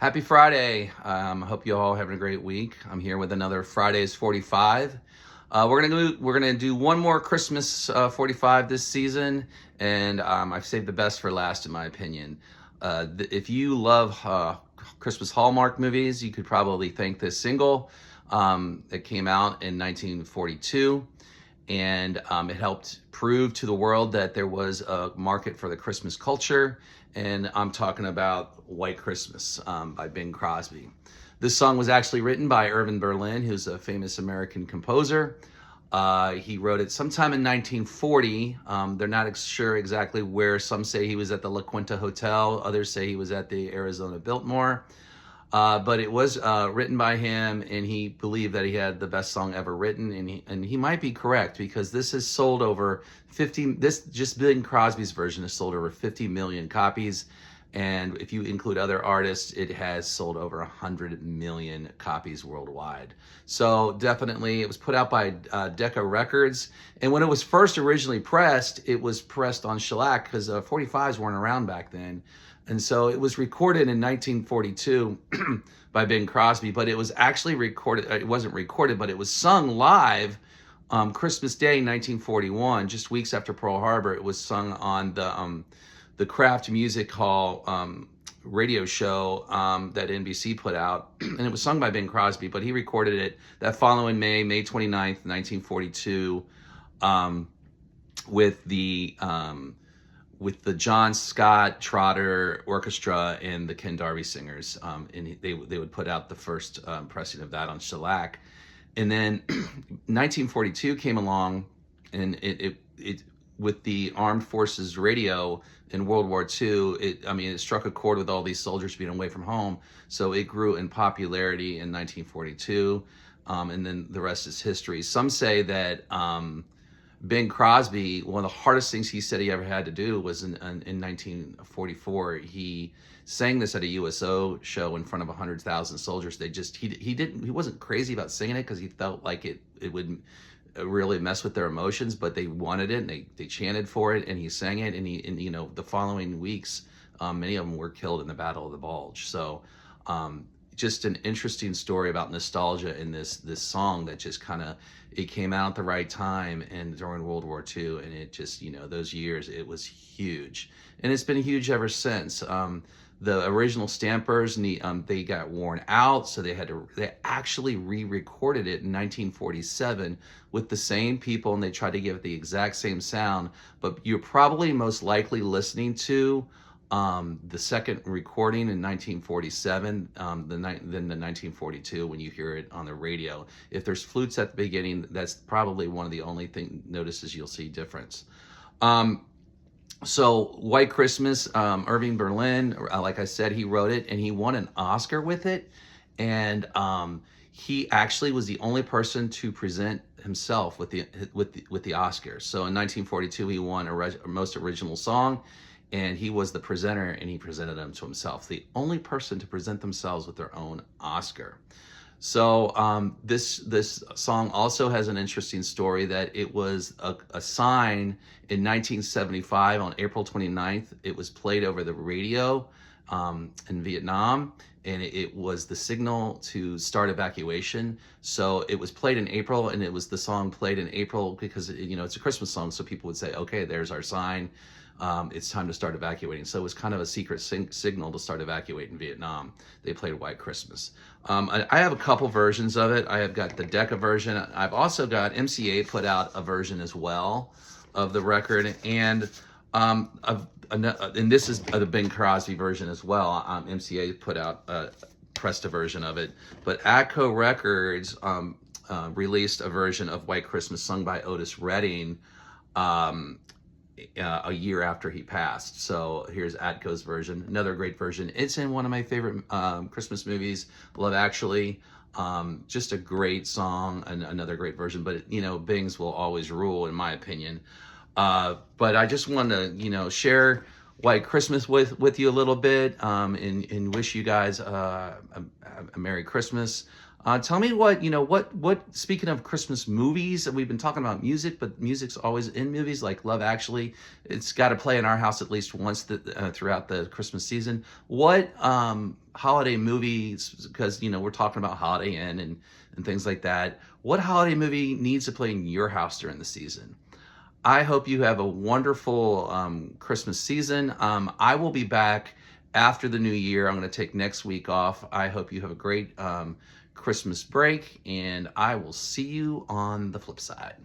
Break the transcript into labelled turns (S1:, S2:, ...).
S1: Happy Friday. I hope you all having a great week. I'm here with another Fridays 45. We're gonna do one more Christmas 45 this season, and I've saved the best for last, in my opinion. If you love Christmas Hallmark movies, you could probably thank this single. It came out in 1942, and it helped prove to the world that there was a market for the Christmas culture. And I'm talking about White Christmas by Bing Crosby. This song was actually written by Irving Berlin, who's a famous American composer. He wrote it sometime in 1940. They're not sure exactly where. Some say he was at the La Quinta Hotel, others say he was at the Arizona Biltmore. But it was written by him, and he believed that he had the best song ever written, and he might be correct, because this has sold over 50. This just Bing Crosby's version has sold over 50 million copies, and if you include other artists, it has sold over 100 million copies worldwide. So definitely, it was put out by Decca Records, and when it was first originally pressed, it was pressed on shellac because 45s weren't around back then. And so it was recorded in 1942 by Bing Crosby, but it was actually recorded. It wasn't recorded, but it was sung live Christmas Day, 1941, just weeks after Pearl Harbor. It was sung on the Kraft Music Hall radio show that NBC put out, and it was sung by Bing Crosby, but he recorded it that following May 29th, 1942, with the John Scott Trotter Orchestra and the Ken Darby Singers, and they would put out the first pressing of that on shellac. And then 1942 came along, and it with the Armed Forces Radio in World War II, it struck a chord with all these soldiers being away from home, so it grew in popularity in 1942, and then the rest is history. Some say that Bing Crosby, one of the hardest things he said he ever had to do was in 1944. He sang this at a USO show in front of 100,000 soldiers. He wasn't crazy about singing it because he felt like it would really mess with their emotions, but they wanted it, and they chanted for it, and he sang it, and the following weeks, many of them were killed in the Battle of the Bulge. So just an interesting story about nostalgia in this song that just kind of, it came out at the right time and during World War II, and it just, those years, it was huge, and it's been huge ever since. The original Stampers, they got worn out, so they actually re-recorded it in 1947 with the same people, and they tried to give it the exact same sound. But you're probably most likely listening to the second recording in 1947 than the 1942 when you hear it on the radio. If there's flutes at the beginning, that's probably one of the only notices you'll see difference. So White Christmas, Irving Berlin, like I said, he wrote it, and he won an Oscar with it. And he actually was the only person to present himself with the Oscars. So in 1942, he won most original song, and he was the presenter, and he presented them to himself. The only person to present themselves with their own Oscar. So this song also has an interesting story, that it was a sign in 1975 on April 29th. It was played over the radio in Vietnam, and it was the signal to start evacuation. So it was played in April, and it was the song played in April because it's a Christmas song, so people would say, okay, there's our sign. It's time to start evacuating. So it was kind of a secret signal to start evacuating Vietnam. They played White Christmas. I have a couple versions of it. I have got the Decca version. I've also got MCA put out a version as well of the record, and this is the Bing Crosby version as well. MCA put out pressed a version of it, but Atco Records released a version of White Christmas sung by Otis Redding a year after he passed. So here's Atco's version, another great version. It's in one of my favorite Christmas movies, Love Actually. Just a great song, and another great version, but Bing's will always rule, in my opinion. But I just wanted to share White Christmas with you a little bit, and wish you guys a Merry Christmas. Tell me what, speaking of Christmas movies, we've been talking about music, but music's always in movies, like Love Actually. It's got to play in our house at least once throughout the Christmas season. What holiday movies, because we're talking about Holiday Inn and things like that. What holiday movie needs to play in your house during the season? I hope you have a wonderful Christmas season. I will be back after the new year. I'm going to take next week off. I hope you have a great Christmas break, and I will see you on the flip side.